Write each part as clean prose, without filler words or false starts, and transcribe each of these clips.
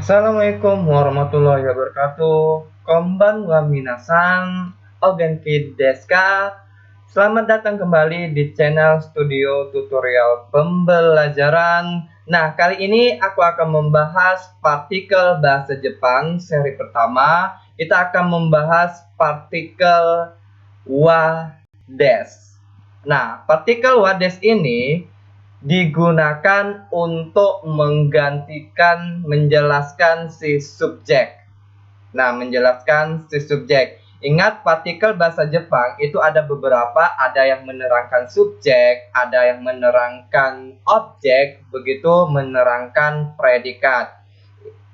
Assalamualaikum warahmatullahi wabarakatuh. Konbanwa minasan, o genki desu ka? Selamat datang kembali di channel Studio Tutorial Pembelajaran. Nah, kali ini aku akan membahas partikel bahasa Jepang seri pertama. Kita akan membahas partikel wa desu. Nah, partikel wa desu ini digunakan untuk menjelaskan si subjek. Nah, menjelaskan si subjek. Ingat, partikel bahasa Jepang itu ada beberapa, ada yang menerangkan subjek, ada yang menerangkan objek, begitu menerangkan predikat.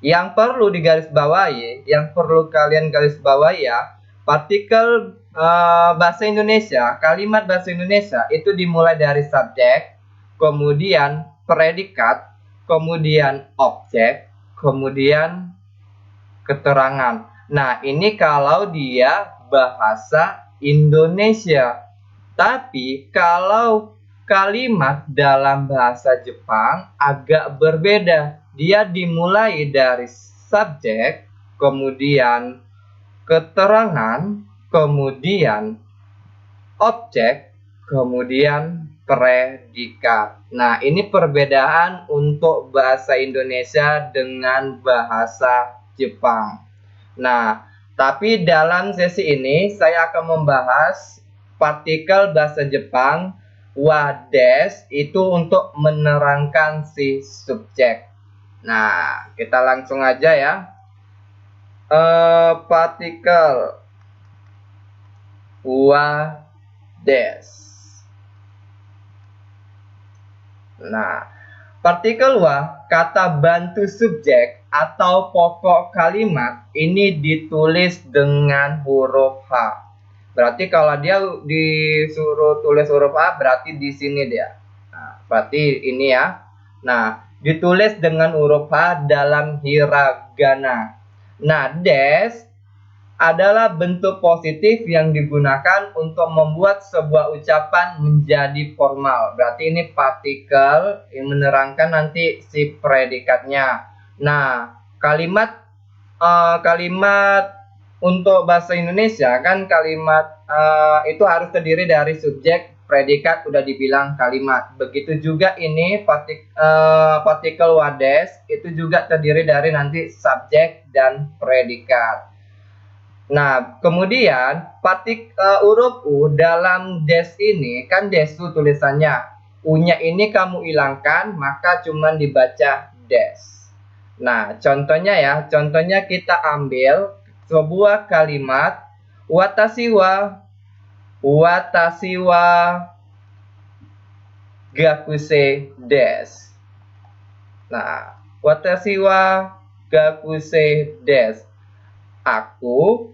Yang perlu digarisbawahi, yang perlu kalian garis bawahi ya, partikel bahasa Indonesia, kalimat bahasa Indonesia itu dimulai dari subjek, kemudian predikat, kemudian objek, kemudian keterangan. Nah, ini kalau dia bahasa Indonesia. Tapi kalau kalimat dalam bahasa Jepang agak berbeda. Dia dimulai dari subjek, kemudian keterangan, kemudian objek, kemudian predikat. Nah, ini perbedaan untuk bahasa Indonesia dengan bahasa Jepang. Nah, tapi dalam sesi ini saya akan membahas partikel bahasa Jepang wa desu itu untuk menerangkan si subjek. Nah, kita langsung aja ya. Partikel wa desu. Nah, partikel wa, kata bantu subjek atau pokok kalimat ini ditulis dengan huruf H. Berarti kalau dia disuruh tulis huruf H, berarti di sini dia. Nah, berarti ini ya. Nah, ditulis dengan huruf H dalam hiragana. Nah, desu adalah bentuk positif yang digunakan untuk membuat sebuah ucapan menjadi formal. Berarti ini partikel yang menerangkan nanti si predikatnya. Nah, kalimat untuk bahasa Indonesia kan kalimat itu harus terdiri dari subjek, predikat, udah dibilang kalimat. Begitu juga ini partikel wa desu itu juga terdiri dari nanti subjek dan predikat. Nah, kemudian huruf U dalam des ini kan desu tulisannya. U-nya ini kamu hilangkan, maka cuman dibaca des. Nah, contohnya ya, contohnya kita ambil sebuah kalimat watashi wa gakuse desu. Nah, watashi wa gakuse desu. Aku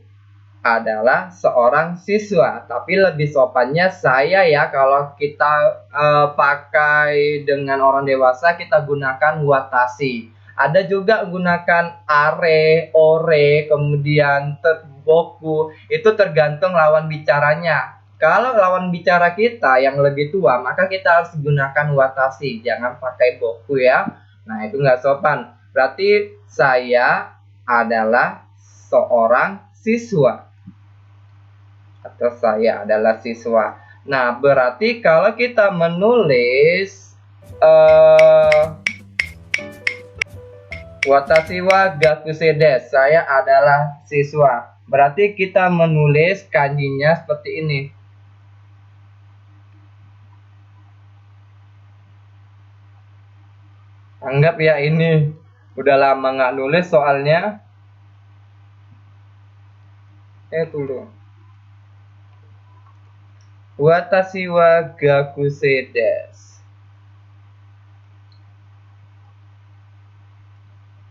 adalah seorang siswa, tapi lebih sopannya saya ya. Kalau kita pakai dengan orang dewasa, kita gunakan watashi. Ada juga gunakan are, ore, kemudian boku. Itu tergantung lawan bicaranya. Kalau lawan bicara kita yang lebih tua, maka kita harus gunakan watashi. Jangan pakai boku ya. Nah, itu nggak sopan. Berarti saya adalah seorang siswa. Atau saya adalah siswa. Nah, berarti kalau kita menulis watashi wa gakuse desu, saya adalah siswa. Berarti kita menulis kanjinya seperti ini. Anggap ya ini udah lama nggak nulis soalnya. Dulu. Watashi wa gakuse desu.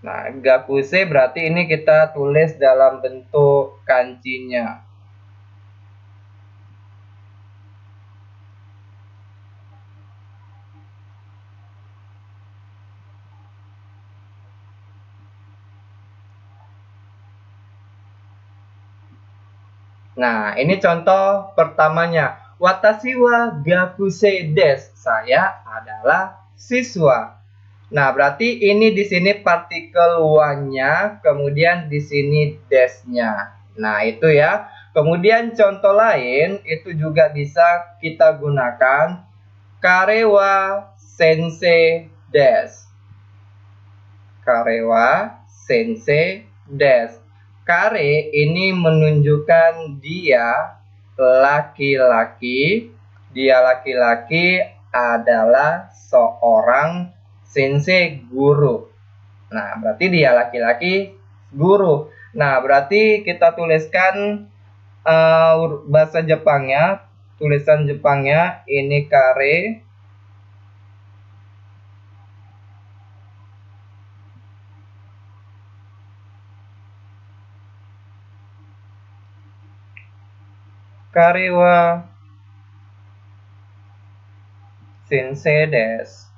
Nah, gakuse berarti ini kita tulis dalam bentuk kanjinya. Nah, ini contoh pertamanya. Watashi wa gakuse desu. Saya adalah siswa. Nah, berarti ini di sini partikel wa-nya, kemudian di sini des-nya. Nah, itu ya. Kemudian contoh lain itu juga bisa kita gunakan kare wa sensei des. Kare wa sensei des. Kare ini menunjukkan dia laki-laki. Dia laki-laki adalah seorang sensei guru. Nah, berarti dia laki-laki guru. Nah, berarti kita tuliskan bahasa Jepangnya, tulisan Jepangnya ini kare. Kare wa sensei desu.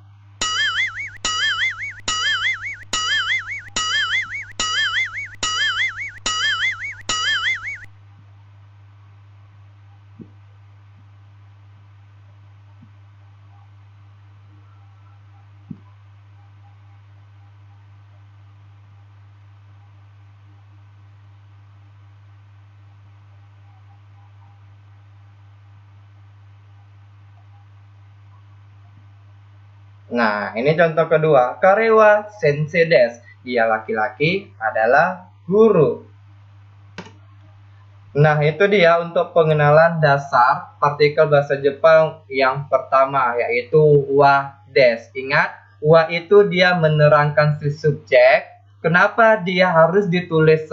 Nah, ini contoh kedua. Kare wa sensei desu. Dia laki-laki adalah guru. Nah, itu dia untuk pengenalan dasar partikel bahasa Jepang yang pertama, yaitu wa des. Ingat, wa itu dia menerangkan si subjek. Kenapa dia harus ditulis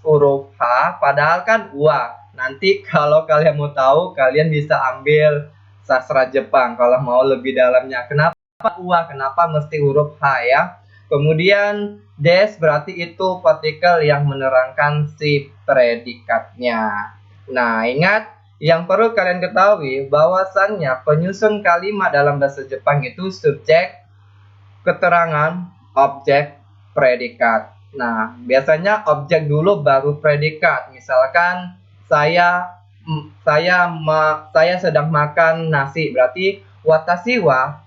huruf H, padahal kan wa. Nanti kalau kalian mau tahu, kalian bisa ambil sastra Jepang kalau mau lebih dalamnya. Kenapa wa? Kenapa mesti huruf H ya? Kemudian des berarti itu partikel yang menerangkan si predikatnya. Nah, ingat yang perlu kalian ketahui bahwasannya penyusun kalimat dalam bahasa Jepang itu subjek, keterangan, objek, predikat. Nah, biasanya objek dulu baru predikat. Misalkan saya sedang makan nasi, berarti watashi wa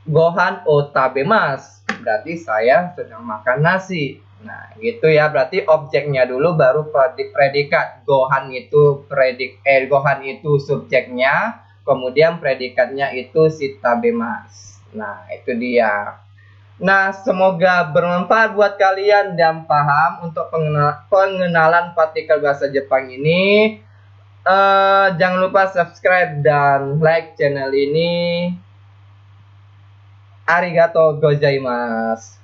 gohan o tabemasu, berarti saya sedang makan nasi. Nah, gitu ya. Berarti objeknya dulu baru predikat. Gohan itu subjeknya, kemudian predikatnya itu si tabemasu. Nah, itu dia. Nah, semoga bermanfaat buat kalian dan paham untuk pengenalan partikel bahasa Jepang ini. Jangan lupa subscribe dan like channel ini. Arigatou gozaimasu.